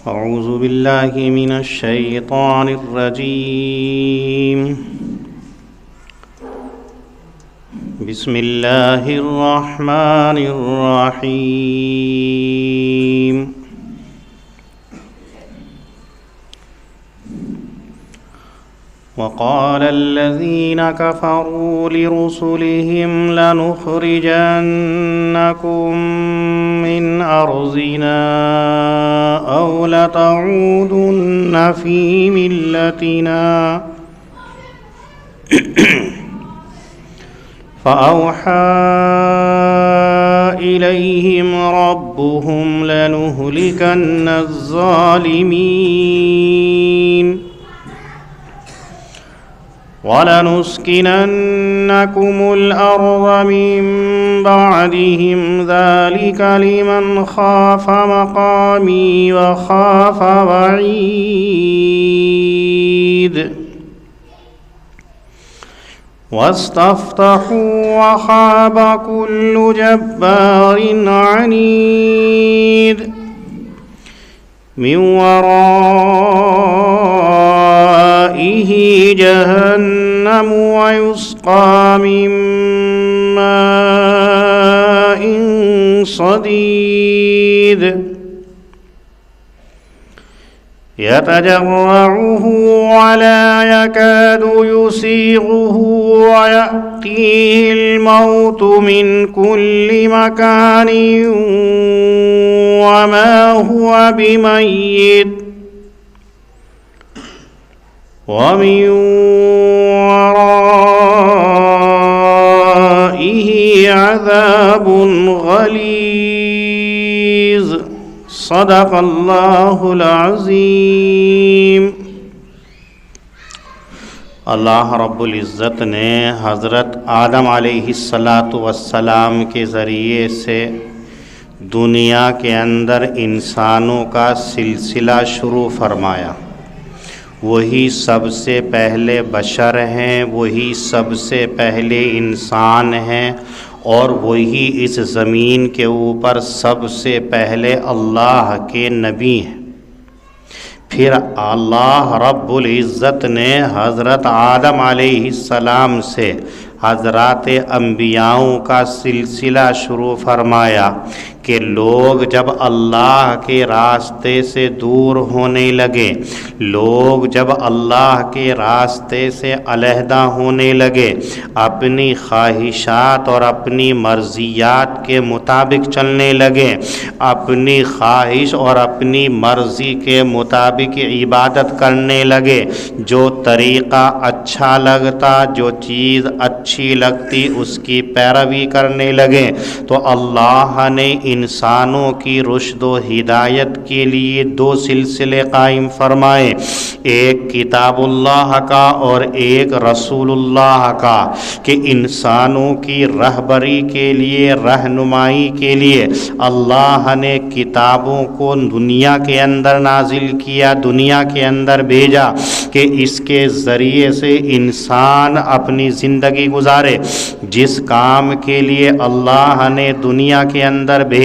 أعوذ بالله من الشيطان الرجيم. بسم الله الرحمن الرحيم. وقال الذين كفروا لرسلهم لنخرجنكم من أرضنا أو لتعودن في ملتنا فأوحى إليهم ربهم لنهلكن الظالمين وَلَنُسْكِنَنَّكُمُ الْأَرْضَ مِنْ بَعْدِهِمْ ذَلِكَ لِمَنْ خَافَ مَقَامِي وَخَافَ وَعِيدِ. وَاسْتَفْتَحُوا وَخَابَ كُلُّ جَبَّارٍ عَنِيدٍ مِنْ وَرَائِهِ جَهَنَّمُ وَيُسْقَى مِنْ مَاءٍ صَدِيدٍ يَتَجَرَّعُهُ وَلَا يَكَادُ يُسِيغُهُ وَيَأْتِيهِ الْمَوْتُ مِنْ كُلِّ مَكَانٍ وَمَا هُوَ بِمَيِّتٍ وَمِنْ وَرَائِهِ عَذَابٌ غَلِيظٌ. صدق اللہ العظیم. اللہ رب العزت نے حضرت آدم علیہ السلام کے ذریعے سے دنیا کے اندر انسانوں کا سلسلہ شروع فرمایا. وہی سب سے پہلے بشر ہیں، وہی سب سے پہلے انسان ہیں، اور وہی اس زمین کے اوپر سب سے پہلے اللہ کے نبی ہیں. پھر اللہ رب العزت نے حضرت آدم علیہ السلام سے حضرات انبیاؤں کا سلسلہ شروع فرمایا کہ لوگ جب اللہ کے راستے سے دور ہونے لگے، لوگ جب اللہ کے راستے سے علیحدہ ہونے لگے، اپنی خواہشات اور اپنی مرضیات کے مطابق چلنے لگے، اپنی خواہش اور اپنی مرضی کے مطابق عبادت کرنے لگے، جو طریقہ اچھا لگتا، جو چیز اچھی لگتی اس کی پیروی کرنے لگے، تو اللہ نے انسانوں کی رشد و ہدایت کے لیے دو سلسلے قائم فرمائے، ایک کتاب اللہ کا اور ایک رسول اللہ کا، کہ انسانوں کی رہبری کے لیے، رہنمائی کے لیے اللہ نے کتابوں کو دنیا کے اندر نازل کیا، دنیا کے اندر بھیجا کہ اس کے ذریعے سے انسان اپنی زندگی گزارے. جس کام کے لیے اللہ نے دنیا کے اندر بھیجا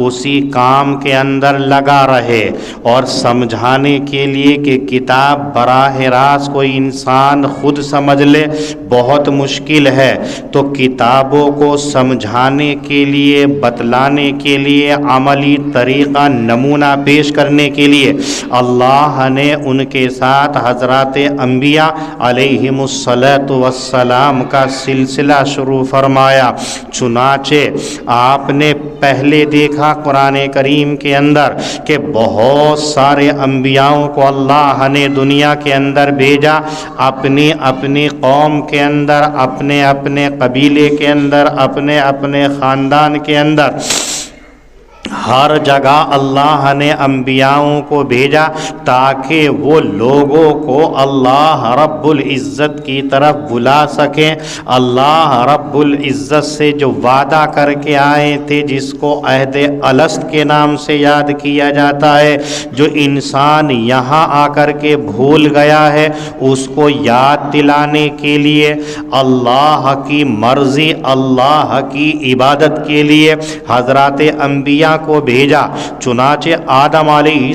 اسی کام کے اندر لگا رہے، اور سمجھانے کے لیے کہ کتاب براہ راست کوئی انسان خود سمجھ لے بہت مشکل ہے، تو کتابوں کو سمجھانے کے لیے، بتلانے کے لیے، عملی طریقہ نمونہ پیش کرنے کے لیے اللہ نے ان کے ساتھ حضرات انبیاء علیہم السلام کا سلسلہ شروع فرمایا. چنانچہ آپ نے پہلے دیکھا قرآن کریم کے اندر کہ بہت سارے انبیاؤں کو اللہ نے دنیا کے اندر بھیجا، اپنی اپنی قوم کے اندر، اپنے اپنے قبیلے کے اندر، اپنے اپنے خاندان کے اندر. ہر جگہ اللہ نے انبیاؤں کو بھیجا تاکہ وہ لوگوں کو اللہ رب العزت کی طرف بلا سکیں. اللہ رب العزت سے جو وعدہ کر کے آئے تھے، جس کو عہد الست کے نام سے یاد کیا جاتا ہے، جو انسان یہاں آ کر کے بھول گیا ہے، اس کو یاد دلانے کے لیے، اللہ کی مرضی، اللہ کی عبادت کے لیے حضرات انبیاء کو کو بھیجا، چنانچہ آدم علیہ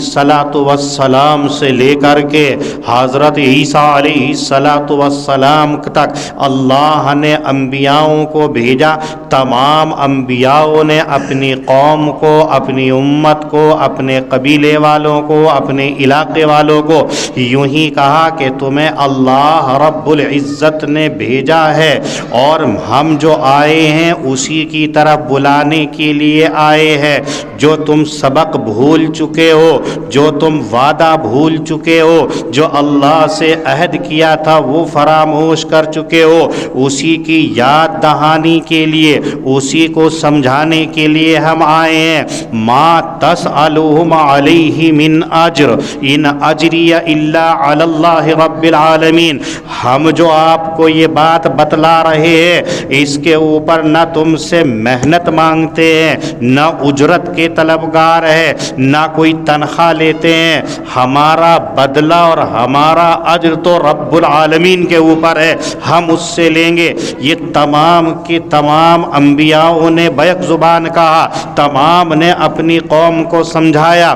السلام سے لے کر کے حضرت عیسیٰ علیہ السلام تک اللہ نے انبیاؤں کو بھیجا۔ تمام انبیاؤں نے اپنی قوم کو، اپنی امت کو، اپنے قبیلے والوں کو، اپنے علاقے والوں کو یوں ہی کہا کہ تمہیں اللہ رب العزت نے بھیجا ہے اور ہم جو آئے ہیں اسی کی طرف بلانے کے لیے آئے ہیں۔ جو تم سبق بھول چکے ہو، جو تم وعدہ بھول چکے ہو، جو اللہ سے عہد کیا تھا وہ فراموش کر چکے ہو، اسی کی یاد دہانی کے لیے، اسی کو سمجھانے کے لیے ہم آئے ہیں۔ ما تسألهم علیہ من اجر ان اجری الا علی اللہ رب العالمین۔ ہم جو آپ کو یہ بات بتلا رہے ہیں اس کے اوپر نہ تم سے محنت مانگتے ہیں، نہ اجرت کے طلبگار ہے، نہ کوئی تنخواہ لیتے ہیں۔ ہمارا بدلہ اور ہمارا اجر تو رب العالمین کے اوپر ہے، ہم اس سے لیں گے۔ یہ تمام کے تمام انبیاءوں نے بیک زبان کہا، تمام نے اپنی قوم کو سمجھایا۔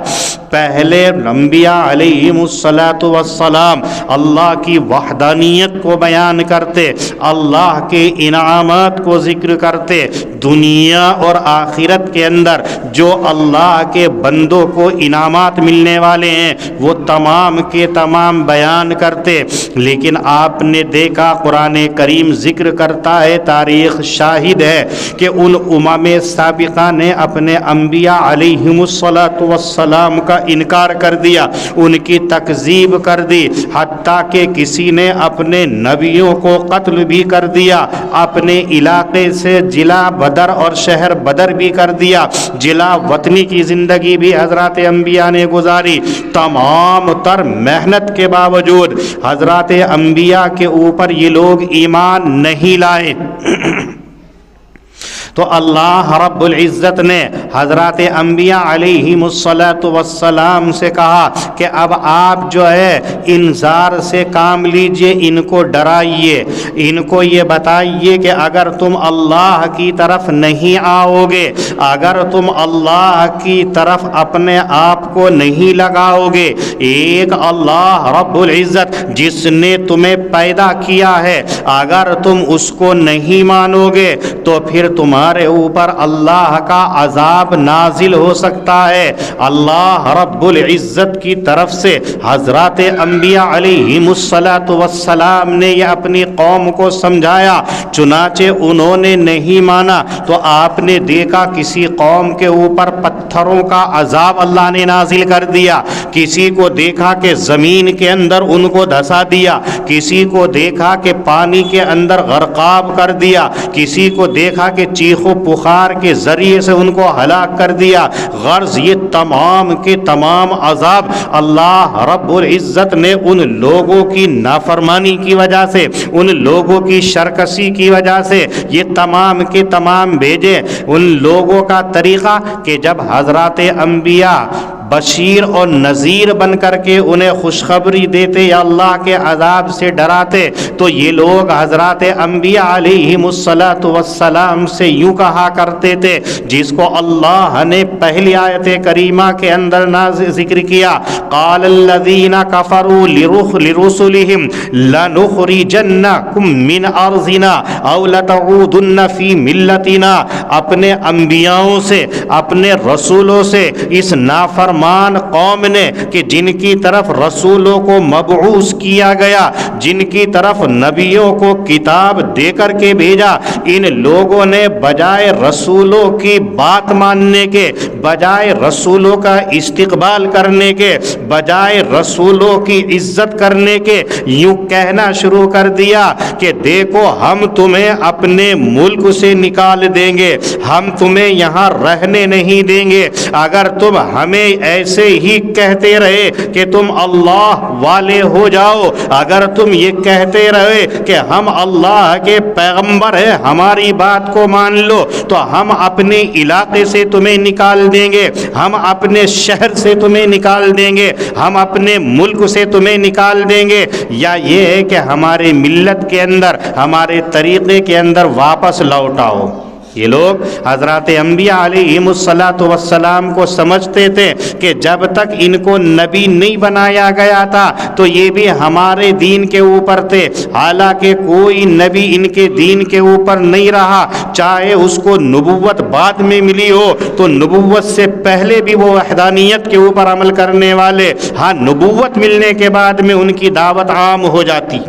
پہلے انبیاء علیہم السلام اللہ کی وحدانیت کو بیان کرتے، اللہ کے انعامات کو ذکر کرتے، دنیا اور آخرت کے اندر جو اللہ کے بندوں کو انعامات ملنے والے ہیں وہ تمام کے تمام بیان کرتے۔ لیکن آپ نے دیکھا قرآن کریم ذکر کرتا ہے، تاریخ شاہد ہے کہ ان امم سابقہ نے اپنے انبیاء علیہم السلام کا انکار کر دیا، ان کی تکذیب کر دی، حتیٰ کہ کسی نے اپنے نبیوں کو قتل بھی کر دیا، اپنے علاقے سے جلا بدر اور شہر بدر بھی کر دیا، جلا وطنی کی زندگی بھی حضرات انبیاء نے گزاری۔ تمام تر محنت کے باوجود حضرات انبیاء کے اوپر یہ لوگ ایمان نہیں لائے۔ تو اللہ رب العزت نے حضرات انبیاء علیہم السلام سے کہا کہ اب آپ جو ہے انذار سے کام لیجئے، ان کو ڈرائیے، ان کو یہ بتائیے کہ اگر تم اللہ کی طرف نہیں آؤ گے، اگر تم اللہ کی طرف اپنے آپ کو نہیں لگاؤ گے، ایک اللہ رب العزت جس نے تمہیں پیدا کیا ہے اگر تم اس کو نہیں مانو گے تو پھر تمہارے اوپر اللہ کا عذاب نازل ہو سکتا ہے۔ اللہ رب العزت کی طرف سے حضرات انبیاء علیہم السلام نے یہ اپنی قوم کو سمجھایا، چنانچہ انہوں نے نہیں مانا تو آپ نے دیکھا کسی قوم کے اوپر پتھروں کا عذاب اللہ نے نازل کر دیا، کسی کو دیکھا کہ زمین کے اندر ان کو دھسا دیا، کسی کو دیکھا کہ پانی کے اندر غرقاب کر دیا، کسی کو دیکھا کہ چیخ و پکار کے ذریعے سے ان کو ہلاک کر دیا۔ غرض یہ تمام کے تمام عذاب اللہ رب العزت نے ان لوگوں کی نافرمانی کی وجہ سے، ان لوگوں کی شرکسی کی وجہ سے یہ تمام کے تمام بھیجے۔ ان لوگوں کا طریقہ کہ جب حضرات انبیاء بشیر اور نذیر بن کر کے انہیں خوشخبری دیتے یا اللہ کے عذاب سے ڈراتے تو یہ لوگ حضرات انبیاء علیہم السلام سے یوں کہا کرتے تھے جس کو اللہ نے پہلی آیت کریمہ کے اندر ذکر کیا، قال الذین کفروا لرسلہم لنخرجنکم من ارضنا او لتعودن فی ملتنا۔ اپنے انبیاؤں سے، اپنے رسولوں سے اس نافرمان قوم نے کہ جن کی طرف رسولوں کو مبعوث کیا گیا، جن کی طرف نبیوں کو کتاب دے کر کے بھیجا، ان لوگوں نے بجائے رسولوں کی بات ماننے کے، بجائے رسولوں کا استقبال کرنے کے، بجائے رسولوں کی عزت کرنے کے یوں کہنا شروع کر دیا کہ دیکھو ہم تمہیں اپنے ملک سے نکال دیں گے، ہم تمہیں یہاں رہنے نہیں دیں گے اگر تم ہمیں ایسے ہی کہتے رہے کہ تم اللہ والے ہو جاؤ، اگر تم یہ کہتے رہے کہ ہم اللہ کے پیغمبر ہیں، ہماری بات کو مان لو تو ہم اپنے علاقے سے تمہیں نکال دیں گے، ہم اپنے شہر سے تمہیں نکال دیں گے، ہم اپنے ملک سے تمہیں نکال دیں گے، یا یہ ہے کہ ہمارے ملت کے اندر، ہمارے طریقے کے اندر واپس لوٹ آؤ۔ یہ لوگ حضرات انبیاء علیہم الصلاۃ والسلام کو سمجھتے تھے کہ جب تک ان کو نبی نہیں بنایا گیا تھا تو یہ بھی ہمارے دین کے اوپر تھے، حالانکہ کوئی نبی ان کے دین کے اوپر نہیں رہا، چاہے اس کو نبوت بعد میں ملی ہو تو نبوت سے پہلے بھی وہ وحدانیت کے اوپر عمل کرنے والے، ہاں نبوت ملنے کے بعد میں ان کی دعوت عام ہو جاتی۔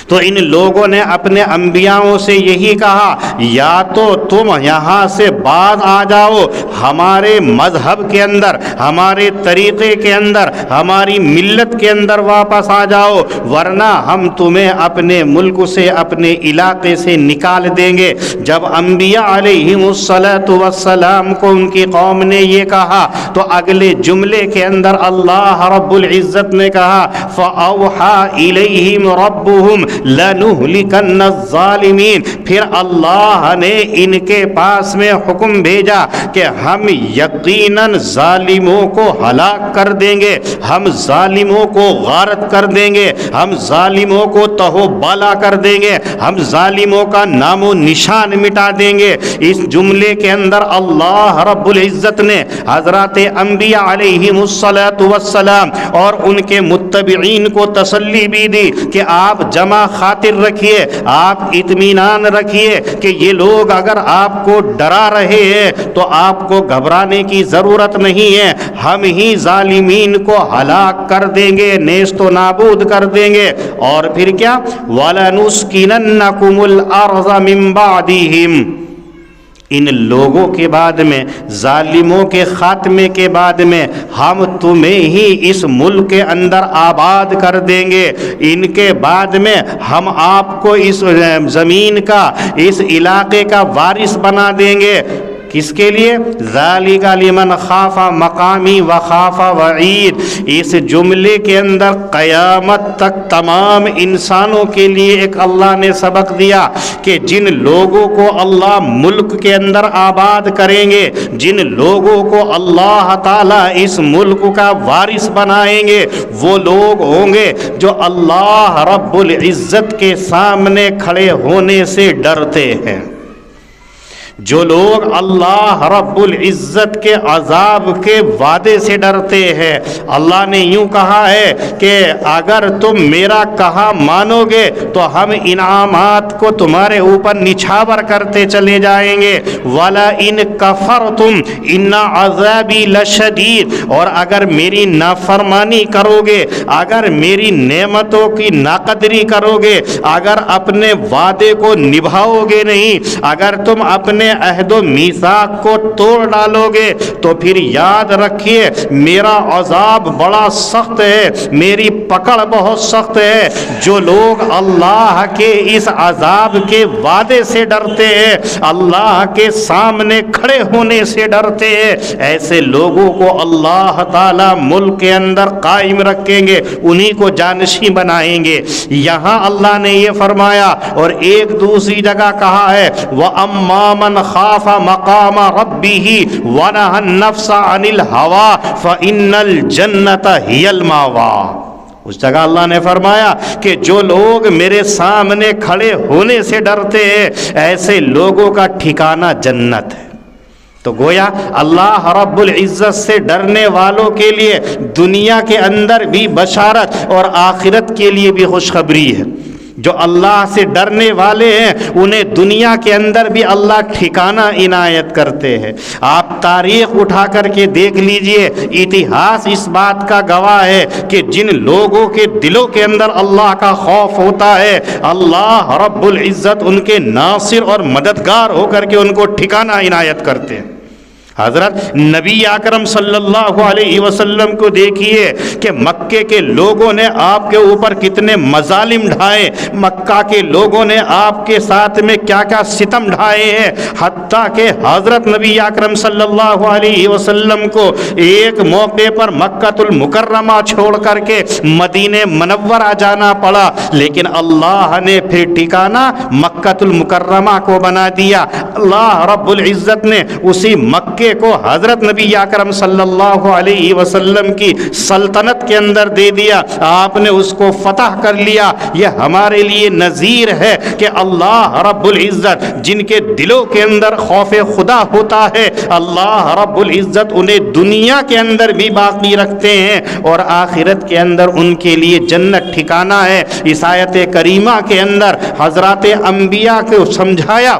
تو ان لوگوں نے اپنے انبیاءوں سے یہی کہا، یا تو تم یہاں سے بعد آ جاؤ، ہمارے مذہب کے اندر، ہمارے طریقے کے اندر، ہماری ملت کے اندر واپس آ جاؤ، ورنہ ہم تمہیں اپنے ملک سے، اپنے علاقے سے نکال دیں گے۔ جب انبیاء علیہم الصلاۃ والسلام کو ان کی قوم نے یہ کہا تو اگلے جملے کے اندر اللہ رب العزت نے کہا، فَأَوْحَى إِلَيْهِمْ رَبُّهُمْ لَنُهْلِكَنَّ الظَّالِمِينَ، پھر اللہ نے ان کے پاس میں حکم بھیجا کہ ہم یقیناً ظالموں کو ہلاک کر دیں گے، ہم ظالموں کو غارت کر دیں گے، ہم ظالموں کو تہو بالا کر دیں گے، ہم ظالموں کا نام و نشان مٹا دیں گے۔ اس جملے کے اندر اللہ رب العزت نے حضرات انبیاء علیہم الصلاۃ والسلام اور ان کے متبعین کو تسلی بھی دی کہ آپ جمع خاطر رکھیے، آپ اطمینان رکھیے کہ یہ لوگ اگر آپ کو ڈرا رہے ہیں تو آپ کو گھبرانے کی ضرورت نہیں ہے، ہم ہی ظالمین کو ہلاک کر دیں گے، نیست و نابود کر دیں گے۔ اور پھر کیا، وَلَنُسْكِنَنَّكُمُ الْأَرْضَ مِن بَعْدِهِمْ، ان لوگوں کے بعد میں، ظالموں کے خاتمے کے بعد میں ہم تمہیں ہی اس ملک کے اندر آباد کر دیں گے، ان کے بعد میں ہم آپ کو اس زمین کا، اس علاقے کا وارث بنا دیں گے۔ کس کے لیے؟ ذالک لمن خاف مقامی وخاف وعید۔ اس جملے کے اندر قیامت تک تمام انسانوں کے لیے ایک اللہ نے سبق دیا کہ جن لوگوں کو اللہ ملک کے اندر آباد کریں گے، جن لوگوں کو اللہ تعالیٰ اس ملک کا وارث بنائیں گے، وہ لوگ ہوں گے جو اللہ رب العزت کے سامنے کھڑے ہونے سے ڈرتے ہیں، جو لوگ اللہ رب العزت کے عذاب کے وعدے سے ڈرتے ہیں۔ اللہ نے یوں کہا ہے کہ اگر تم میرا کہا مانو گے تو ہم انعامات کو تمہارے اوپر نچھاور کرتے چلے جائیں گے۔ وَلَئِن كَفَرْتُمْ إِنَّ عَذَابِي لَشَدِيدٌ، اور اگر میری نافرمانی کرو گے، اگر میری نعمتوں کی ناقدری کرو گے، اگر اپنے وعدے کو نبھاؤ گے نہیں، اگر تم اپنے عہد و میثاق کو توڑ ڈالو گے تو پھر یاد رکھیے میرا عذاب بڑا سخت ہے، میری پکڑ بہت سخت ہے۔ جو لوگ اللہ کے اس عذاب کے وعدے سے ڈرتے ہیں، اللہ کے سامنے کھڑے ہونے سے ڈرتے ہیں، ایسے لوگوں کو اللہ تعالی ملک کے اندر قائم رکھیں گے، انہی کو جانشین بنائیں گے۔ یہاں اللہ نے یہ فرمایا، اور ایک دوسری جگہ کہا ہے، وَأَمَّا مَنْ خاف مقام ربه ونهى النفس عن الهوى فإن الجنة هي المأوى۔ اس جگہ اللہ نے فرمایا کہ جو لوگ میرے سامنے کھڑے ہونے سے ڈرتے ہیں، ایسے لوگوں کا ٹھکانہ جنت ہے۔ تو گویا اللہ رب العزت سے ڈرنے والوں کے لیے دنیا کے اندر بھی بشارت اور آخرت کے لیے بھی خوشخبری ہے۔ جو اللہ سے ڈرنے والے ہیں انہیں دنیا کے اندر بھی اللہ ٹھکانہ عنایت کرتے ہیں۔ آپ تاریخ اٹھا کر کے دیکھ لیجئے، اتہاس اس بات کا گواہ ہے کہ جن لوگوں کے دلوں کے اندر اللہ کا خوف ہوتا ہے، اللہ رب العزت ان کے ناصر اور مددگار ہو کر کے ان کو ٹھکانہ عنایت کرتے ہیں۔ حضرت نبی اکرم صلی اللہ علیہ وسلم کو دیکھیے کہ مکے کے لوگوں نے آپ کے اوپر کتنے مظالم ڈھائے، مکہ کے لوگوں نے آپ کے ساتھ میں کیا کیا ستم ڈھائے ہیں، حتیٰ کہ حضرت نبی اکرم صلی اللہ علیہ وسلم کو ایک موقع پر مکہ المکرمہ چھوڑ کر کے مدینہ منورہ جانا پڑا، لیکن اللہ نے پھر ٹھکانہ مکہ المکرمہ کو بنا دیا۔ اللہ رب العزت نے اسی مکے کو حضرت نبی اکرم صلی اللہ علیہ وسلم کی سلطنت کے اندر دے دیا، آپ نے اس کو فتح کر لیا۔ یہ ہمارے لیے نذیر ہے کہ اللہ رب العزت جن کے دلوں کے اندر خوف خدا ہوتا ہے، اللہ رب العزت انہیں دنیا کے اندر بھی باقی رکھتے ہیں اور آخرت کے اندر ان کے لیے جنت ٹھکانہ ہے۔ اس آیت کریمہ کے اندر حضرات انبیاء کو سمجھایا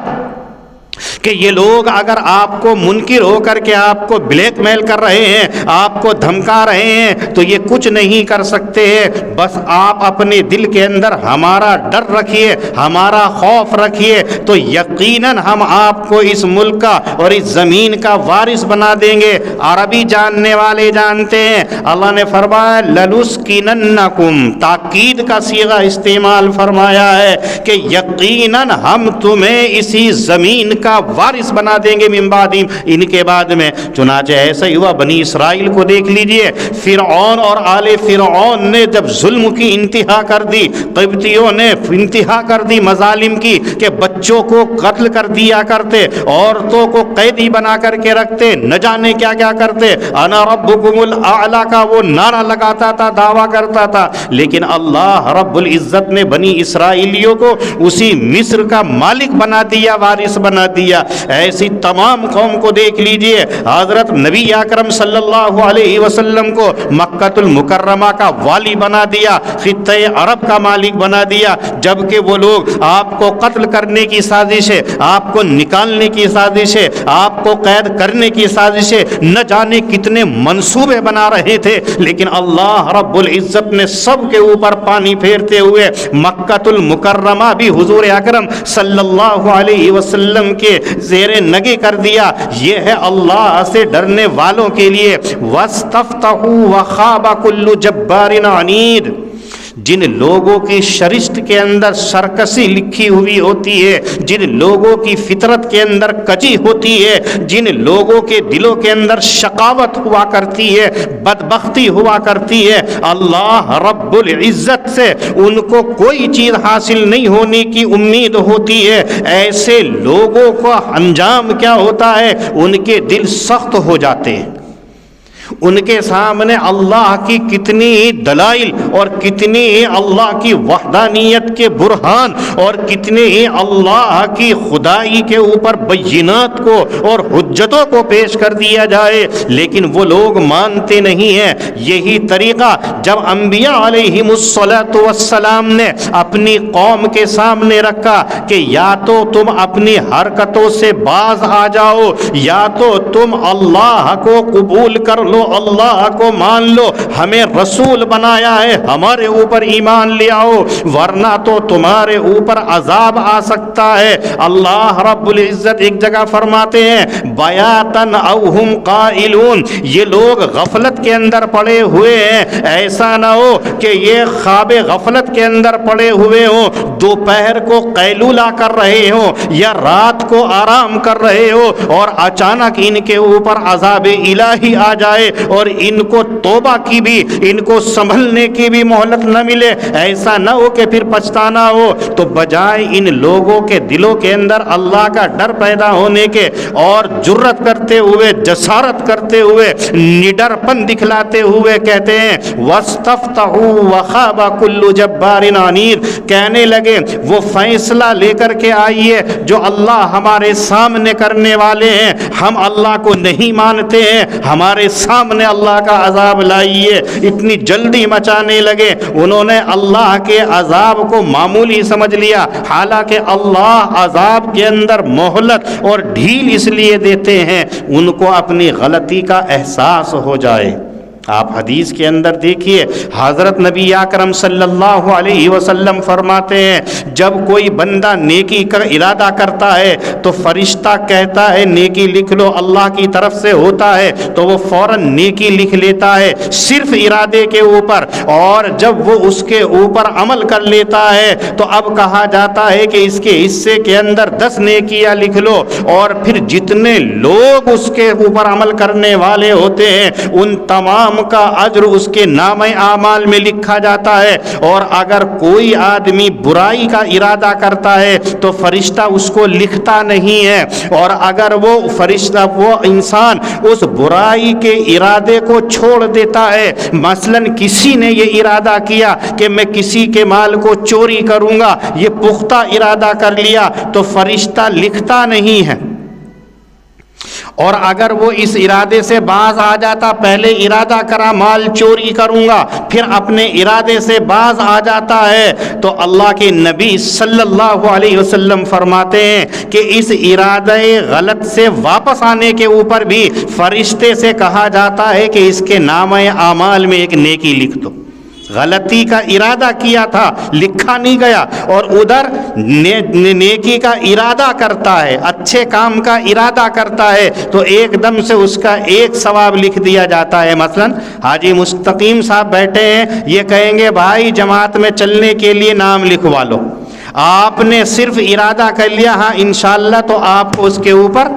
کہ یہ لوگ اگر آپ کو منکر ہو کر کے آپ کو بلیک میل کر رہے ہیں، آپ کو دھمکا رہے ہیں، تو یہ کچھ نہیں کر سکتے ہیں۔ بس آپ اپنے دل کے اندر ہمارا ڈر رکھیے، ہمارا خوف رکھیے، تو یقیناً ہم آپ کو اس ملک کا اور اس زمین کا وارث بنا دیں گے۔ عربی جاننے والے جانتے ہیں، اللہ نے فرمایا لَنُسْكِنَنَّكُمْ، تاکید کا صیغہ استعمال فرمایا ہے کہ یقیناً ہم تمہیں اسی زمین کا وارث بنا دیں گے من بعدہم، ان کے بعد میں۔ چنانچہ ایسا ہی ہوا، بنی اسرائیل کو دیکھ لیجئے، فرعون اور آل فرعون نے جب ظلم کی انتہا کر دی، قبطیوں نے انتہا کر دی مظالم کی کہ بچوں کو قتل کر دیا کرتے، عورتوں کو قیدی بنا کر کے رکھتے، نہ جانے کیا کیا کرتے، انا ربکم الاعلی کا وہ نعرہ لگاتا تھا، دعویٰ کرتا تھا، لیکن اللہ رب العزت نے بنی اسرائیلیوں کو اسی مصر کا مالک بنا دیا، وارث بنا دیا۔ ایسی تمام قوم کو دیکھ لیجئے، حضرت نبی اکرم صلی اللہ علیہ وسلم کو مکہ المکرمہ کا والی بنا دیا، خطہ عرب کا مالک بنا دیا، جبکہ وہ لوگ آپ کو قتل کرنے کی سازش ہے، آپ کو نکالنے کی سازش ہے، آپ کو قید کرنے کی سازش ہے، نہ جانے کتنے منصوبے بنا رہے تھے، لیکن اللہ رب العزت نے سب کے اوپر پانی پھیرتے ہوئے مکہ المکرمہ بھی حضور اکرم صلی اللہ علیہ وسلم کے زیر نگے کر دیا۔ یہ ہے اللہ سے ڈرنے والوں کے لیے۔ وَاسْتَفْتَحُوا وَخَابَ كُلُّ جَبَّارٍ عَنِيدٍ، جن لوگوں کی شرشت کے اندر سرکشی لکھی ہوئی ہوتی ہے، جن لوگوں کی فطرت کے اندر کجی ہوتی ہے، جن لوگوں کے دلوں کے اندر شقاوت ہوا کرتی ہے، بدبختی ہوا کرتی ہے، اللہ رب العزت سے ان کو کوئی چیز حاصل نہیں ہونے کی امید ہوتی ہے، ایسے لوگوں کا انجام کیا ہوتا ہے؟ ان کے دل سخت ہو جاتے ہیں۔ ان کے سامنے اللہ کی کتنی دلائل اور کتنی اللہ کی وحدانیت کے برہان اور کتنے اللہ کی خدائی کے اوپر بینات کو اور حجتوں کو پیش کر دیا جائے، لیکن وہ لوگ مانتے نہیں ہیں۔ یہی طریقہ جب انبیاء علیہم السلام نے اپنی قوم کے سامنے رکھا کہ یا تو تم اپنی حرکتوں سے باز آ جاؤ، یا تو تم اللہ کو قبول کر لو، اللہ کو مان لو، ہمیں رسول بنایا ہے، ہمارے اوپر ایمان لے آؤ، ورنہ تو تمہارے اوپر عذاب آ سکتا ہے۔ اللہ رب العزت ایک جگہ فرماتے ہیں بیاتن او ہم قائلون، یہ لوگ غفلت کے اندر پڑے ہوئے ہیں، ایسا نہ ہو کہ یہ خواب غفلت کے اندر پڑے ہوئے ہوں، دوپہر کو قیلولہ کر رہے ہوں یا رات کو آرام کر رہے ہو اور اچانک ان کے اوپر عذاب الہی آ جائے اور ان کو توبہ کی بھی، ان کو سنبھلنے کی بھی مہلت نہ ملے، ایسا نہ ہو کہ پھر پچھتانا ہو۔ تو بجائے ان لوگوں کے دلوں کے اندر اللہ کا ڈر پیدا ہونے کے اور جرت کرتے ہوئے، جسارت کرتے ہوئے، نڈر پن دکھلاتے ہوئے کہتے ہیں وَاسْتَفْتَحُوا وَخَابَ كُلُّ جَبَّارٍ عَنِيدٍ، کہنے لگے وہ فیصلہ لے کر کے آئیے جو اللہ ہمارے سامنے کرنے والے ہیں، ہم اللہ کو نہیں مانتے ہیں، ہمارے سامنے اللہ کا عذاب لائیے۔ اتنی جلدی مچانے لگے، انہوں نے اللہ کے عذاب کو معمولی سمجھ لیا، حالانکہ اللہ عذاب کے اندر مہلت اور ڈھیل اس لیے دیتے ہیں ان کو اپنی غلطی کا احساس ہو جائے۔ آپ حدیث کے اندر دیکھیے، حضرت نبی اکرم صلی اللہ علیہ وسلم فرماتے ہیں جب کوئی بندہ نیکی کا ارادہ کرتا ہے تو فرشتہ کہتا ہے نیکی لکھ لو، اللہ کی طرف سے ہوتا ہے تو وہ فوراً نیکی لکھ لیتا ہے صرف ارادے کے اوپر، اور جب وہ اس کے اوپر عمل کر لیتا ہے تو اب کہا جاتا ہے کہ اس کے حصے کے اندر 10 نیکیاں لکھ لو، اور پھر جتنے لوگ اس کے اوپر عمل کرنے والے ہوتے ہیں ان تمام کام کا اجر اس کے نامہ اعمال میں لکھا جاتا ہے، اور اگر کوئی آدمی برائی کا ارادہ کرتا ہے تو فرشتہ اس کو لکھتا نہیں ہے، اور اگر وہ فرشتہ وہ انسان اس برائی کے ارادے کو چھوڑ دیتا ہے، مثلا کسی نے یہ ارادہ کیا کہ میں کسی کے مال کو چوری کروں گا، یہ پختہ ارادہ کر لیا، تو فرشتہ لکھتا نہیں ہے۔ اور اگر وہ اس ارادے سے باز آ جاتا، پہلے ارادہ کرا مال چوری کروں گا، پھر اپنے ارادے سے باز آ جاتا ہے، تو اللہ کے نبی صلی اللہ علیہ وسلم فرماتے ہیں کہ اس ارادہ غلط سے واپس آنے کے اوپر بھی فرشتے سے کہا جاتا ہے کہ اس کے نامہ اعمال میں ایک نیکی لکھ دو۔ غلطی کا ارادہ کیا تھا، لکھا نہیں گیا، اور ادھر نیکی کا ارادہ کرتا ہے، اچھے کام کا ارادہ کرتا ہے، تو ایک دم سے اس کا ایک ثواب لکھ دیا جاتا ہے۔ مثلا حاجی مستقیم صاحب بیٹھے ہیں، یہ کہیں گے بھائی جماعت میں چلنے کے لیے نام لکھوا لو، آپ نے صرف ارادہ کر لیا ہاں انشاءاللہ، تو آپ کو اس کے اوپر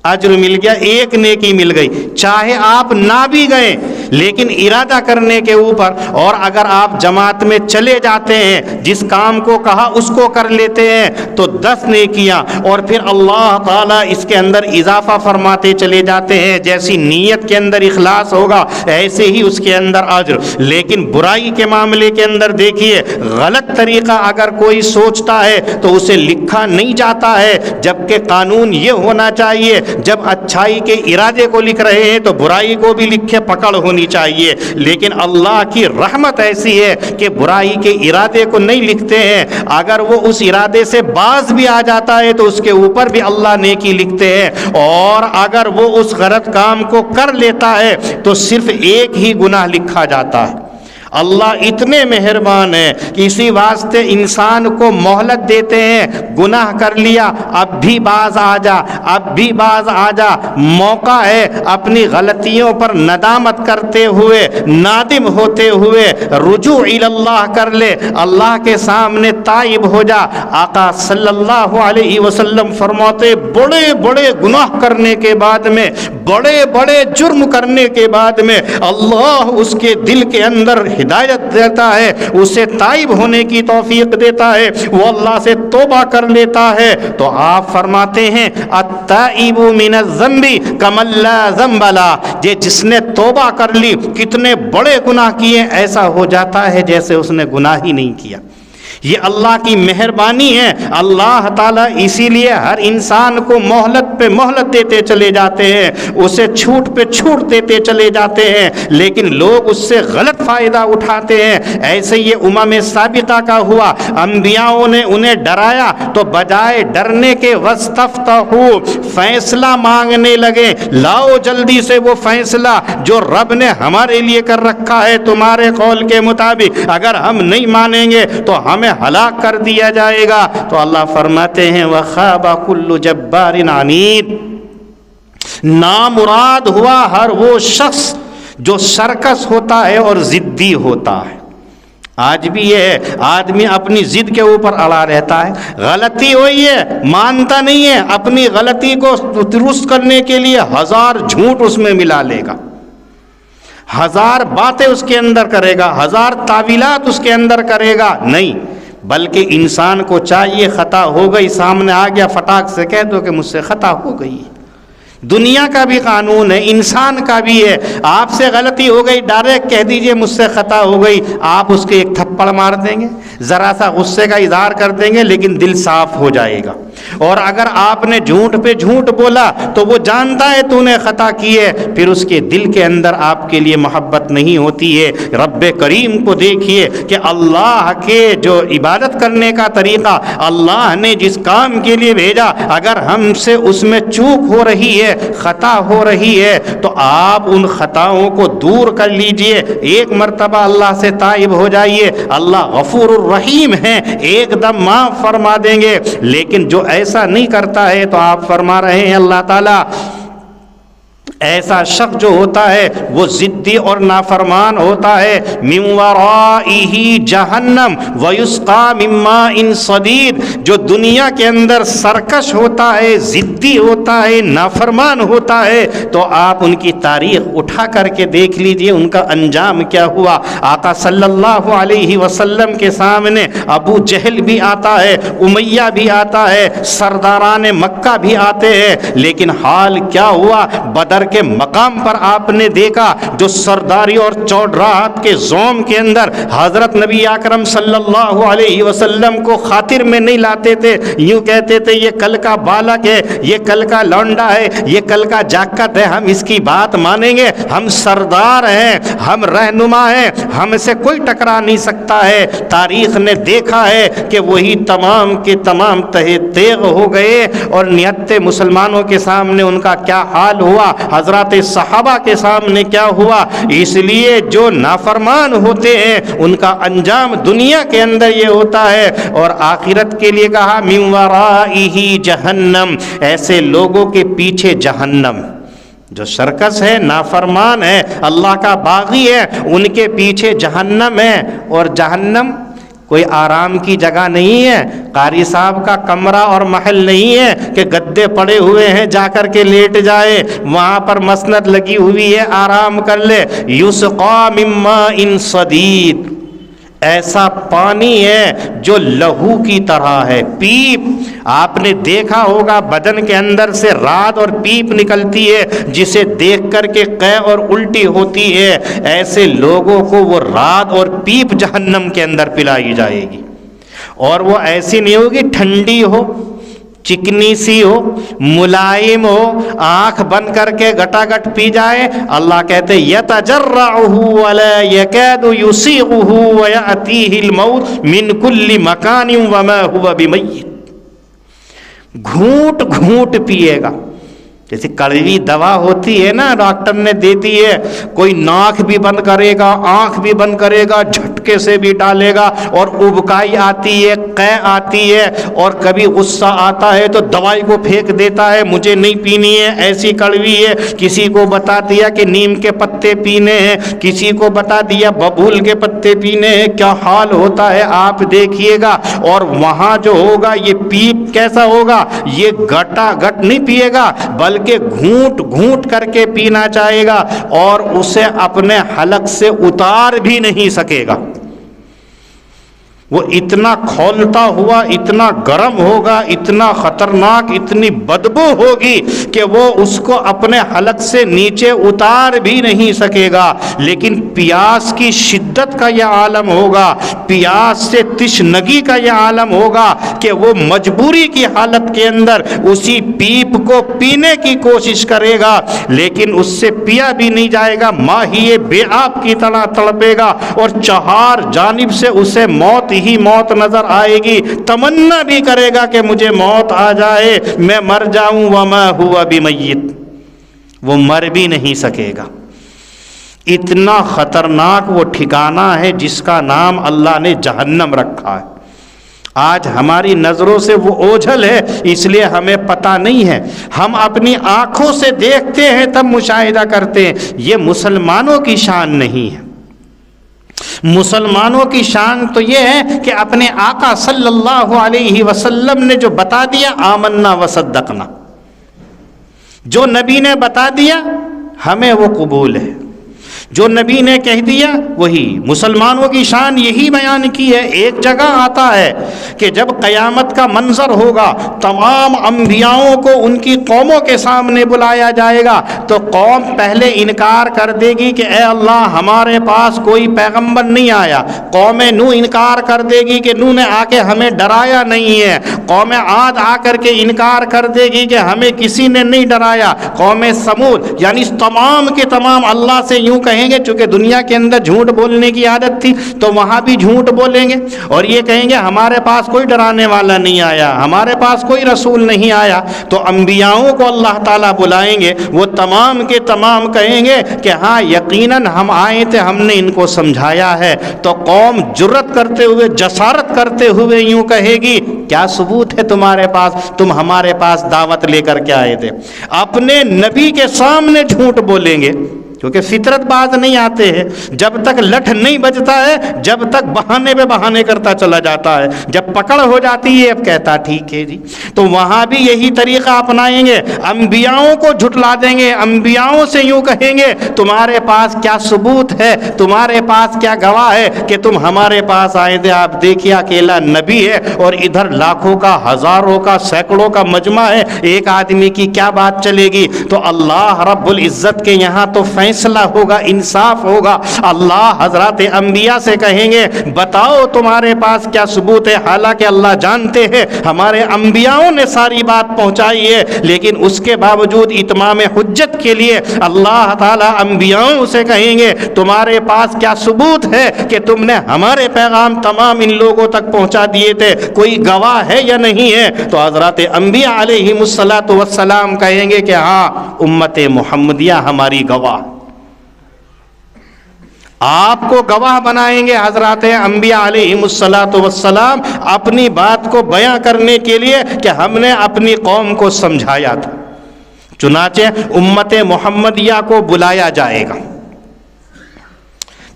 اجر مل گیا، ایک نیکی مل گئی، چاہے آپ نہ بھی گئے لیکن ارادہ کرنے کے اوپر۔ اور اگر آپ جماعت میں چلے جاتے ہیں، جس کام کو کہا اس کو کر لیتے ہیں، تو 10 نیکیاں، اور پھر اللہ تعالیٰ اس کے اندر اضافہ فرماتے چلے جاتے ہیں، جیسی نیت کے اندر اخلاص ہوگا ایسے ہی اس کے اندر اجر۔ لیکن برائی کے معاملے کے اندر دیکھیے، غلط طریقہ اگر کوئی سوچتا ہے تو اسے لکھا نہیں جاتا ہے، جبکہ قانون یہ ہونا چاہیے جب اچھائی کے ارادے کو لکھ رہے ہیں تو برائی کو بھی لکھے، پکڑ ہونی چاہیے۔ لیکن اللہ کی رحمت ایسی ہے کہ برائی کے ارادے کو نہیں لکھتے ہیں، اگر وہ اس ارادے سے باز بھی آ جاتا ہے تو اس کے اوپر بھی اللہ نیکی لکھتے ہیں، اور اگر وہ اس غلط کام کو کر لیتا ہے تو صرف ایک ہی گناہ لکھا جاتا ہے۔ اللہ اتنے مہربان ہیں کہ اسی واسطے انسان کو مہلت دیتے ہیں، گناہ کر لیا اب بھی باز آ جا، اب بھی باز آ جا، موقع ہے اپنی غلطیوں پر ندامت کرتے ہوئے، نادم ہوتے ہوئے رجوع اللہ کر لے، اللہ کے سامنے تائب ہو جا۔ آقا صلی اللہ علیہ وسلم فرماتے بڑے بڑے گناہ کرنے کے بعد میں، بڑے بڑے جرم کرنے کے بعد میں اللہ اس کے دل کے اندر ہدایت دیتا ہے، اسے تائب ہونے کی توفیق دیتا ہے، وہ اللہ سے توبہ کر لیتا ہے۔ تو آپ فرماتے ہیں التائب من الذنب کمن لا ذنب لہ، جس نے توبہ کر لی، کتنے بڑے گناہ کیے، ایسا ہو جاتا ہے جیسے اس نے گناہ ہی نہیں کیا۔ یہ اللہ کی مہربانی ہے۔ اللہ تعالیٰ اسی لیے ہر انسان کو مہلت پہ مہلت دیتے چلے جاتے ہیں، اسے چھوٹ پہ چھوٹ دیتے چلے جاتے ہیں، لیکن لوگ اس سے غلط فائدہ اٹھاتے ہیں۔ ایسے یہ امم سابقہ کا ہوا، انبیاؤں نے انہیں ڈرایا تو بجائے ڈرنے کے واستفتحوا، فیصلہ مانگنے لگے، لاؤ جلدی سے وہ فیصلہ جو رب نے ہمارے لیے کر رکھا ہے تمہارے قول کے مطابق، اگر ہم نہیں مانیں گے تو ہمیں ہلاک کر دیا جائے گا۔ تو اللہ فرماتے ہیں وَخَابَ كُلُّ جَبَّارٍ عَنِيدٍ، نامراد ہوا ہر وہ شخص جو سرکش ہوتا ہے اور ضدی ہوتا ہے۔ آج بھی یہ ہے، آدمی اپنی ضد کے اوپر اڑا رہتا ہے، غلطی ہوئی ہے مانتا نہیں ہے، اپنی غلطی کو درست کرنے کے لیے 1000 جھوٹ اس میں ملا لے گا، 1000 باتیں اس کے اندر کرے گا، 1000 تعویلات اس کے اندر کرے گا۔ نہیں، بلکہ انسان کو چاہیے خطا ہو گئی، سامنے آ گیا فٹاک سے کہہ دو کہ مجھ سے خطا ہو گئی۔ دنیا کا بھی قانون ہے، انسان کا بھی ہے، آپ سے غلطی ہو گئی ڈائریکٹ کہہ دیجئے مجھ سے خطا ہو گئی، آپ اس کے ایک تھپڑ مار دیں گے، ذرا سا غصے کا اظہار کر دیں گے، لیکن دل صاف ہو جائے گا۔ اور اگر آپ نے جھوٹ پہ جھوٹ بولا تو وہ جانتا ہے تو نے خطا کی ہے، پھر اس کے دل کے اندر آپ کے لیے محبت نہیں ہوتی ہے۔ رب کریم کو دیکھیے کہ اللہ کے جو عبادت کرنے کا طریقہ، اللہ نے جس کام کے لیے بھیجا، اگر ہم سے اس میں چوک ہو رہی ہے، خطا ہو رہی ہے، تو آپ ان خطاؤں کو دور کر لیجئے، ایک مرتبہ اللہ سے تائب ہو جائیے، اللہ غفور الرحیم ہے، ایک دم معاف فرما دیں گے۔ لیکن جو ایسا نہیں کرتا ہے تو آپ فرما رہے ہیں اللہ تعالیٰ ایسا شخص جو ہوتا ہے وہ ضدی اور نافرمان ہوتا ہے، من ورائہ جہنم ویسقی من ماء صدید، جو دنیا کے اندر سرکش ہوتا ہے، ضدی ہوتا ہے، نافرمان ہوتا ہے، تو آپ ان کی تاریخ اٹھا کر کے دیکھ لیجئے ان کا انجام کیا ہوا۔ آقا صلی اللہ علیہ وسلم کے سامنے ابو جہل بھی آتا ہے، امیہ بھی آتا ہے، سرداران مکہ بھی آتے ہیں، لیکن حال کیا ہوا؟ بدر کے مقام پر آپ نے دیکھا جو سرداری اور چوڑراہٹ کے زوم کے اندر حضرت نبی اکرم صلی اللہ علیہ وسلم کو خاطر میں نہیں لاتے تھے، یوں کہتے تھے یہ کل کا بالغ ہے، یہ کل کا لونڈا ہے، یہ کل کا جاکت ہے، ہم اس کی بات مانیں گے، ہم سردار ہیں، ہم رہنما ہیں، ہم سے کوئی ٹکرا نہیں سکتا ہے۔ تاریخ نے دیکھا ہے کہ وہی تمام کے تمام تہے تیغ ہو گئے، اور نہتے مسلمانوں کے سامنے ان کا کیا حال ہوا، حضرات صحابہ کے سامنے کیا ہوا۔ اس لیے جو نافرمان ہوتے ہیں ان کا انجام دنیا کے اندر یہ ہوتا ہے، اور آخرت کے لیے کہا من ورائہ جہنم، ایسے لوگوں کے پیچھے جہنم، جو سرکس ہے، نافرمان ہے، اللہ کا باغی ہے، ان کے پیچھے جہنم ہے۔ اور جہنم کوئی آرام کی جگہ نہیں ہے، قاری صاحب کا کمرہ اور محل نہیں ہے کہ گدے پڑے ہوئے ہیں جا کر کے لیٹ جائے، وہاں پر مسند لگی ہوئی ہے آرام کر لے۔ یسقا من ماء صدید، ایسا پانی ہے جو لہو کی طرح ہے، پیپ، آپ نے دیکھا ہوگا بدن کے اندر سے رات اور پیپ نکلتی ہے جسے دیکھ کر کے قے اور الٹی ہوتی ہے، ایسے لوگوں کو وہ رات اور پیپ جہنم کے اندر پلائی جائے گی، اور وہ ایسی نہیں ہوگی ٹھنڈی ہو، چکنی سی ہو، ملائم ہو، آنکھ بند کر کے گٹا گٹ پی جائے۔ اللہ کہتے یتجرعہ ولا یکاد یسیغہ ویأتیہ الموت من کل مکان وما ہوا بمیت، گھونٹ گھونٹ پیے گا، جیسے کڑوی دوا ہوتی ہے نا، ڈاکٹر نے دیتی ہے، کوئی ناک بھی بند کرے گا، آنکھ بھی بند کرے گا، جھٹکے سے بھی ڈالے گا، اور ابکائی آتی ہے، قے آتی ہے، اور کبھی غصہ آتا ہے تو دوائی کو پھینک دیتا ہے، مجھے نہیں پینی ہے، ایسی کڑوی ہے۔ کسی کو بتا دیا کہ نیم کے پتے پینے ہیں، کسی کو بتا دیا ببول کے پتے پینے ہیں، کیا حال ہوتا ہے آپ دیکھیے گا۔ اور وہاں جو ہوگا یہ پیپ کیسا ہوگا، یہ گٹا گٹ نہیں پیے گا بلکہ کہ گھونٹ گھونٹ کر کے پینا چاہے گا، اور اسے اپنے حلق سے اتار بھی نہیں سکے گا، وہ اتنا کھولتا ہوا، اتنا گرم ہوگا، اتنا خطرناک، اتنی بدبو ہوگی کہ وہ اس کو اپنے حلق سے نیچے اتار بھی نہیں سکے گا۔ لیکن پیاس کی شدت کا یہ عالم ہوگا، پیاس سے تشنگی کا یہ عالم ہوگا کہ وہ مجبوری کی حالت کے اندر اسی پیپ کو پینے کی کوشش کرے گا، لیکن اس سے پیا بھی نہیں جائے گا، ماہی بے آب کی طرح تڑپے گا، اور چہار جانب سے اسے موت ہی موت نظر آئے گی، تمنا بھی کرے گا کہ مجھے موت آ جائے، میں مر جاؤں، وما ہوا بمیت، وہ مر بھی نہیں سکے گا۔ اتنا خطرناک وہ ٹھکانہ ہے جس کا نام اللہ نے جہنم رکھا ہے۔ آج ہماری نظروں سے وہ اوجھل ہے، اس لیے ہمیں پتہ نہیں ہے، ہم اپنی آنکھوں سے دیکھتے ہیں تب مشاہدہ کرتے ہیں۔ یہ مسلمانوں کی شان نہیں ہے، مسلمانوں کی شان تو یہ ہے کہ اپنے آقا صلی اللہ علیہ وسلم نے جو بتا دیا آمنا وصدقنا، جو نبی نے بتا دیا ہمیں وہ قبول ہے، جو نبی نے کہہ دیا وہی۔ مسلمانوں کی شان یہی بیان کی ہے۔ ایک جگہ آتا ہے کہ جب قیامت کا منظر ہوگا، تمام انبیاؤں کو ان کی قوموں کے سامنے بلایا جائے گا، تو قوم پہلے انکار کر دے گی کہ اے اللہ ہمارے پاس کوئی پیغمبر نہیں آیا، قوم نوح انکار کر دے گی کہ نوح نے آ کے ہمیں ڈرایا نہیں ہے، قوم عاد آ کر کے انکار کر دے گی کہ ہمیں کسی نے نہیں ڈرایا، قوم سمود، یعنی تمام کے تمام اللہ سے یوں کہیں کہیں گے چونکہ دنیا کے اندر جھوٹ بولنے کی عادت تھی تو وہاں بھی جھوٹ بولیں گے اور یہ کہیں گے ہمارے پاس کوئی ڈرانے والا نہیں آیا, ہمارے پاس کوئی رسول نہیں آیا. تو انبیاؤں کو اللہ تعالیٰ بلائیں گے, وہ تمام کے تمام کہیں گے کہ ہاں یقیناً ہم آئے تھے, ہم نے ان کو سمجھایا ہے. تو قوم جرأت کرتے ہوئے, جسارت کرتے ہوئے یوں کہے گی کیا ثبوت ہے تمہارے پاس, تم ہمارے پاس دعوت لے کر کے آئے تھے. اپنے نبی کے سامنے جھوٹ بولیں گے کیونکہ فطرت باز نہیں آتے ہیں. جب تک لٹھ نہیں بجتا ہے, جب تک بہانے پہ بہانے کرتا چلا جاتا ہے, جب پکڑ ہو جاتی ہے اب کہتا ٹھیک ہے جی. تو وہاں بھی یہی طریقہ اپنائیں گے, انبیاؤں کو جھٹلا دیں گے, انبیاؤں سے یوں کہیں گے تمہارے پاس کیا ثبوت ہے, تمہارے پاس کیا گواہ ہے کہ تم ہمارے پاس آئے تھے. آپ دیکھیے اکیلا نبی ہے اور ادھر لاکھوں کا, ہزاروں کا, سینکڑوں کا مجمع ہے, ایک آدمی کی کیا بات چلے گی. تو اللہ رب العزت کے یہاں تو فیصلہ ہوگا, انصاف ہوگا. اللہ حضرات انبیاء سے کہیں گے بتاؤ تمہارے پاس کیا ثبوت ہے. حالانکہ اللہ جانتے ہیں ہمارے انبیاؤں نے ساری بات پہنچائی ہے, لیکن اس کے باوجود اتمام حجت کے لیے اللہ تعالیٰ انبیاؤں سے کہیں گے تمہارے پاس کیا ثبوت ہے کہ تم نے ہمارے پیغام تمام ان لوگوں تک پہنچا دیے تھے, کوئی گواہ ہے یا نہیں ہے. تو حضرات انبیاء علیہم الصلاۃ والسلام کہیں گے کہ ہاں امت محمدیہ ہماری گواہ. آپ کو گواہ بنائیں گے حضرات انبیاء علیہم الصلاۃ والسلام اپنی بات کو بیان کرنے کے لیے کہ ہم نے اپنی قوم کو سمجھایا تھا. چنانچہ امت محمدیہ کو بلایا جائے گا,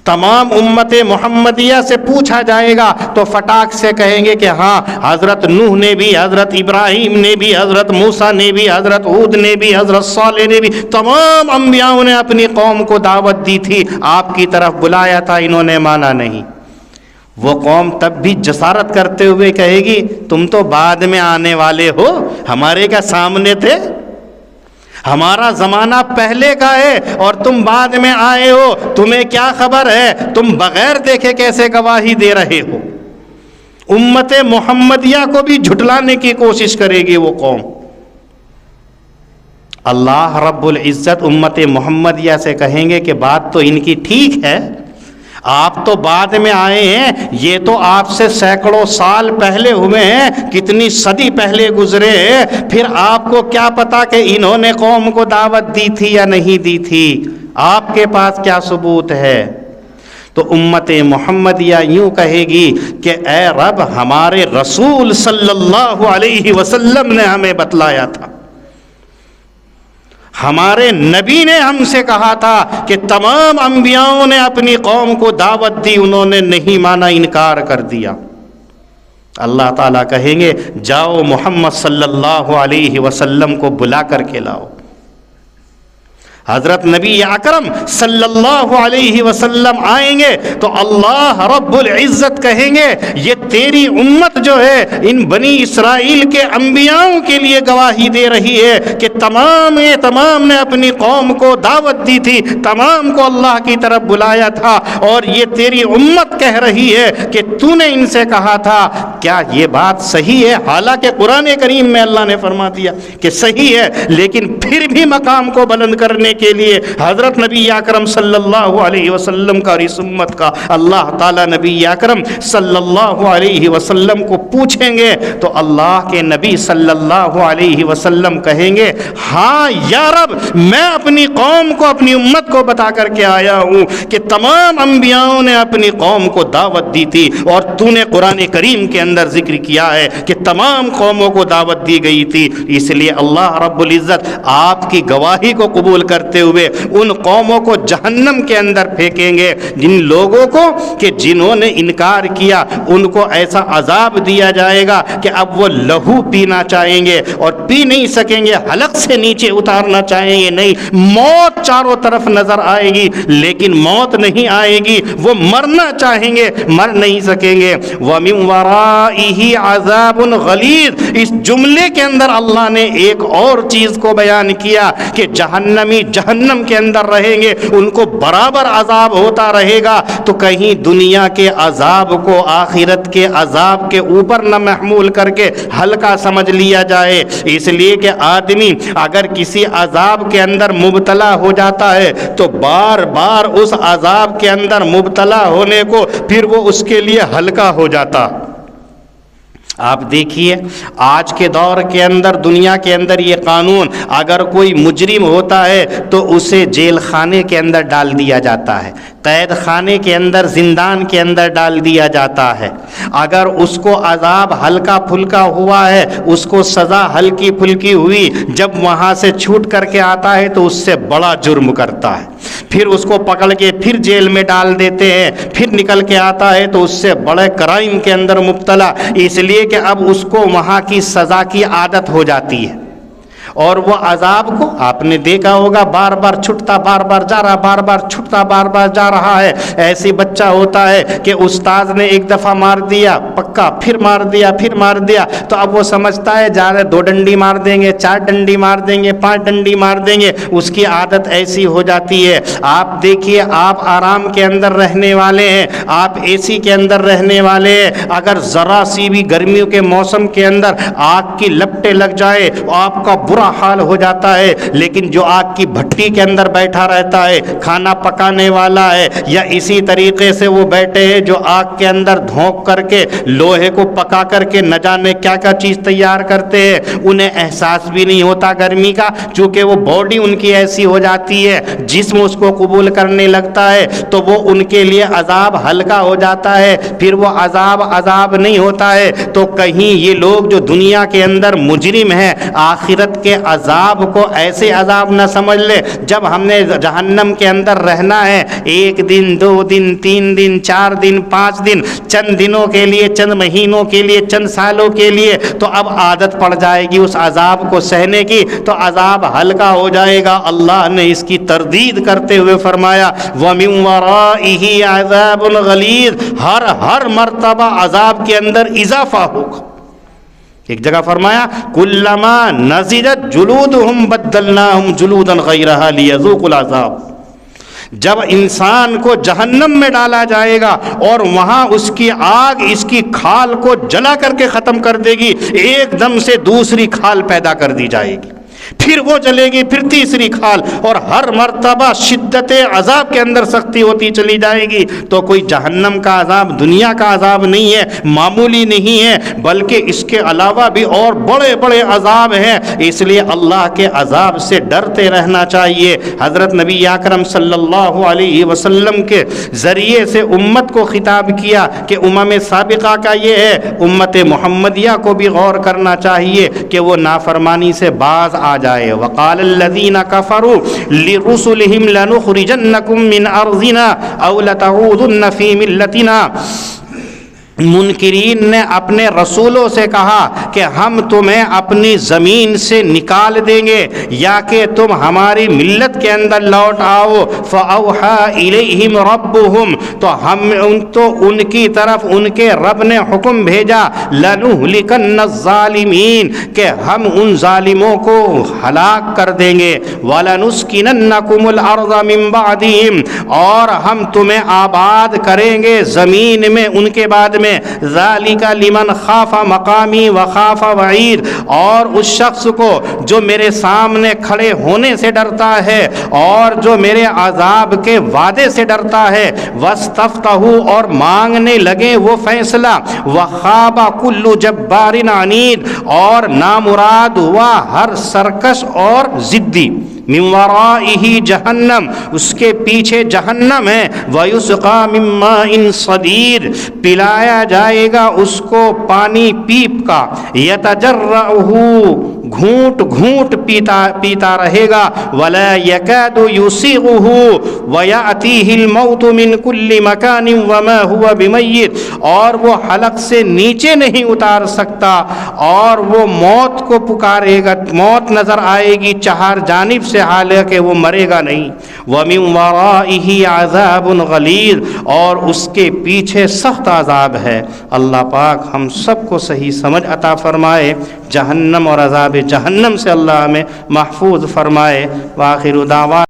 تمام امت محمدیہ سے پوچھا جائے گا تو فٹاک سے کہیں گے کہ ہاں حضرت نوح نے بھی, حضرت ابراہیم نے بھی, حضرت موسیٰ نے بھی, حضرت ہود نے بھی, حضرت صالح نے بھی, تمام انبیاؤں نے اپنی قوم کو دعوت دی تھی, آپ کی طرف بلایا تھا, انہوں نے مانا نہیں. وہ قوم تب بھی جسارت کرتے ہوئے کہے گی تم تو بعد میں آنے والے ہو, ہمارے کیا سامنے تھے, ہمارا زمانہ پہلے کا ہے اور تم بعد میں آئے ہو, تمہیں کیا خبر ہے, تم بغیر دیکھے کیسے گواہی دے رہے ہو. امت محمدیہ کو بھی جھٹلانے کی کوشش کرے گی وہ قوم. اللہ رب العزت امت محمدیہ سے کہیں گے کہ بات تو ان کی ٹھیک ہے, آپ تو بعد میں آئے ہیں, یہ تو آپ سے سینکڑوں سال پہلے ہوئے ہیں, کتنی صدی پہلے گزرے ہیں, پھر آپ کو کیا پتا کہ انہوں نے قوم کو دعوت دی تھی یا نہیں دی تھی, آپ کے پاس کیا ثبوت ہے. تو امت محمدیہ یوں کہے گی کہ اے رب ہمارے رسول صلی اللہ علیہ وسلم نے ہمیں بتلایا تھا, ہمارے نبی نے ہم سے کہا تھا کہ تمام انبیاؤں نے اپنی قوم کو دعوت دی, انہوں نے نہیں مانا, انکار کر دیا. اللہ تعالیٰ کہیں گے جاؤ محمد صلی اللہ علیہ وسلم کو بلا کر کے لاؤ. حضرت نبی اکرم صلی اللہ علیہ وسلم آئیں گے تو اللہ رب العزت کہیں گے یہ تیری امت جو ہے ان بنی اسرائیل کے انبیاؤں کے لیے گواہی دے رہی ہے کہ تمام نے اپنی قوم کو دعوت دی تھی, تمام کو اللہ کی طرف بلایا تھا, اور یہ تیری امت کہہ رہی ہے کہ تو نے ان سے کہا تھا. کیا یہ بات صحیح ہے؟ حالانکہ قرآن کریم میں اللہ نے فرما دیا کہ صحیح ہے, لیکن پھر بھی مقام کو بلند کرنے کے لیے حضرت نبی اکرم صلی اللہ علیہ وسلم کا اور اس امت کا اللہ تعالیٰ نبی اکرم صلی اللہ علیہ وسلم کو پوچھیں گے تو اللہ کے نبی صلی اللہ علیہ وسلم کہیں گے ہاں یا رب میں اپنی قوم کو, اپنی امت کو بتا کر کے آیا ہوں کہ تمام انبیاؤں نے اپنی قوم کو دعوت دی تھی, اور تو نے قرآن کریم کے اندر ذکر کیا ہے کہ تمام قوموں کو دعوت دی گئی تھی. اس لیے اللہ رب العزت آپ کی گواہی کو قبول کرتے ہوئے ان قوموں کو جہنم کے اندر پھینکیں گے, جن لوگوں کو کہ جنہوں نے انکار کیا ان کو ایسا عذاب دیا جائے گا کہ اب وہ لہو پینا چاہیں گے اور پی نہیں سکیں گے, حلق سے نیچے اتارنا چاہیں گے نہیں, موت چاروں طرف نظر آئے گی لیکن موت نہیں آئے گی, وہ مرنا چاہیں گے مر نہیں سکیں گے. وَمِن وَرَائِهِ عَذَابٌ غَلِيظٌ. اس جملے کے اندر اللہ نے ایک اور چیز کو بیان کیا کہ جہنمی جہنم کے اندر رہیں گے ان کو برابر عذاب ہوتا رہے گا، تو کہیں دنیا کے عذاب کو آخرت کے عذاب کے اوپر نہ محمول کر کے ہلکا سمجھ لیا جائے۔ اس لیے کہ آدمی اگر کسی عذاب کے اندر مبتلا ہو جاتا ہے تو بار بار اس عذاب کے اندر مبتلا ہونے کو پھر وہ اس کے لیے ہلکا ہو جاتا۔ آپ دیکھیے آج کے دور کے اندر دنیا کے اندر یہ قانون، اگر کوئی مجرم ہوتا ہے تو اسے جیل خانے کے اندر ڈال دیا جاتا ہے، قید خانے کے اندر، زندان کے اندر ڈال دیا جاتا ہے۔ اگر اس کو عذاب ہلکا پھلکا ہوا ہے، اس کو سزا ہلکی پھلکی ہوئی، جب وہاں سے چھوٹ کر کے آتا ہے تو اس سے بڑا جرم کرتا ہے، پھر اس کو پکڑ کے پھر جیل میں ڈال دیتے ہیں، پھر نکل کے آتا ہے تو اس سے بڑے کرائم کے اندر مبتلا، اس لیے کہ اب اس کو وہاں کی سزا کی عادت ہو جاتی ہے، اور وہ عذاب کو آپ نے دیکھا ہوگا بار بار چھٹتا، بار بار جا رہا، بار بار چھٹتا، بار بار جا رہا ہے۔ ایسی بچہ ہوتا ہے کہ استاد نے ایک دفعہ مار دیا پکا، پھر مار دیا، پھر مار دیا، تو اب وہ سمجھتا ہے جا رہے 2 ڈنڈی مار دیں گے، 4 ڈنڈی مار دیں گے، 5 ڈنڈی مار دیں گے، اس کی عادت ایسی ہو جاتی ہے۔ آپ دیکھیے آپ آرام کے اندر رہنے والے ہیں، آپ اے سی کے اندر رہنے والے ہیں، اگر ذرا سی بھی گرمیوں کے موسم کے اندر آگ کی لپٹیں لگ جائے آپ کا برا حال ہو جاتا ہے، لیکن جو آگ کی بھٹی کے اندر بیٹھا رہتا ہے، کھانا پکانے والا ہے، یا اسی طریقے سے وہ بیٹھے ہیں جو آگ کے اندر دھونک کر کے لوہے کو پکا کر کے نہ جانے کیا کیا چیز تیار کرتے ہیں، انہیں احساس بھی نہیں ہوتا گرمی کا، چونکہ وہ باڈی ان کی ایسی ہو جاتی ہے، جسم اس کو قبول کرنے لگتا ہے، تو وہ ان کے لیے عذاب ہلکا ہو جاتا ہے، پھر وہ عذاب نہیں ہوتا ہے۔ تو کہیں یہ لوگ جو دنیا کے اندر مجرم ہیں آخرت کے عذاب کو ایسے عذاب نہ سمجھ لے، جب ہم نے جہنم کے اندر رہنا ہے 1 دن 2 دن 3 دن 4 دن 5 دن، چند دنوں کے لیے، چند مہینوں کے لیے، چند سالوں کے لیے، تو اب عادت پڑ جائے گی اس عذاب کو سہنے کی، تو عذاب ہلکا ہو جائے گا۔ اللہ نے اس کی تردید کرتے ہوئے فرمایا وَمِن وَرَائِهِ عَذَابٌ غَلِيظٌ، ہر مرتبہ عذاب کے اندر اضافہ ہوگا۔ ایک جگہ فرمایا کلما نضجت جلودہم بدلناہم جلودا غیرہا لیذوقوا العذاب، جب انسان کو جہنم میں ڈالا جائے گا اور وہاں اس کی آگ اس کی کھال کو جلا کر کے ختم کر دے گی، ایک دم سے دوسری کھال پیدا کر دی جائے گی، پھر وہ جلے گی، پھر تیسری کھال، اور ہر مرتبہ شدت عذاب کے اندر سختی ہوتی چلی جائے گی۔ تو کوئی جہنم کا عذاب دنیا کا عذاب نہیں ہے، معمولی نہیں ہے، بلکہ اس کے علاوہ بھی اور بڑے بڑے عذاب ہیں، اس لیے اللہ کے عذاب سے ڈرتے رہنا چاہیے۔ حضرت نبی اکرم صلی اللہ علیہ وسلم کے ذریعے سے امت کو خطاب کیا کہ امم سابقہ کا یہ ہے، امت محمدیہ کو بھی غور کرنا چاہیے کہ وہ نافرمانی سے باز آ جائے۔ وقال الذين كفروا لرسلهم لنخرجنكم من ارضنا او لتعودن في ملتنا، منکرین نے اپنے رسولوں سے کہا کہ ہم تمہیں اپنی زمین سے نکال دیں گے یا کہ تم ہماری ملت کے اندر لوٹ آؤ۔ فَأَوْحَى إِلَيْهِمْ رَبُّهُمْ، تو ان کی طرف ان کے رب نے حکم بھیجا لَنُهْلِكَنَّ الظَّالِمِينَ، کہ ہم ان ظالموں کو ہلاک کر دیں گے، وَلَنُسْكِنَنَّكُمُ الْأَرْضَ مِنْ بَعْدِهِمْ، اور ہم تمہیں آباد کریں گے زمین میں ان کے بعد میں۔ ذالک لمن خاف مقامی وخاف وعید، اور اس شخص کو جو میرے سامنے کھڑے ہونے سے ڈرتا ہے اور جو میرے عذاب کے وعدے سے ڈرتا ہے، واستفتحوا، اور مانگنے لگے وہ فیصلہ، وخاب کل جبار عنید، اور نامراد ہوا ہر سرکش اور ضدی۔ من ورائہ جہنم، اس کے پیچھے جہنم ہے، وَيُسْقَى مِن مَّاءٍ صَدِيدٍ، پلایا جائے گا اس کو پانی پیپ کا، يَتَجَرَّعُهُ، گھونٹ گھونٹ پیتا رہے گا، وَلَا يَكَادُ يُسِيغُهُ وَيَأْتِيهِ الْمَوْتُ مِن كُلِّ مَكَانٍ وَمَا هُوَ بِمَيِّتٍ، اور وہ حلق سے نیچے نہیں اتار سکتا، اور وہ موت کو پکارے گا، موت نظر آئے گی چہار جانب سے، حالانکہ وہ مرے گا نہیں۔ وَمِن وَرَائِهِ عَذَابٌ غَلِيظٌ، اور اس کے پیچھے سخت عذاب ہے۔ اللہ پاک ہم سب کو صحیح سمجھ عطا فرمائے، جہنم اور عذاب جہنم سے اللہ ہمیں محفوظ فرمائے۔ وآخر دعوانا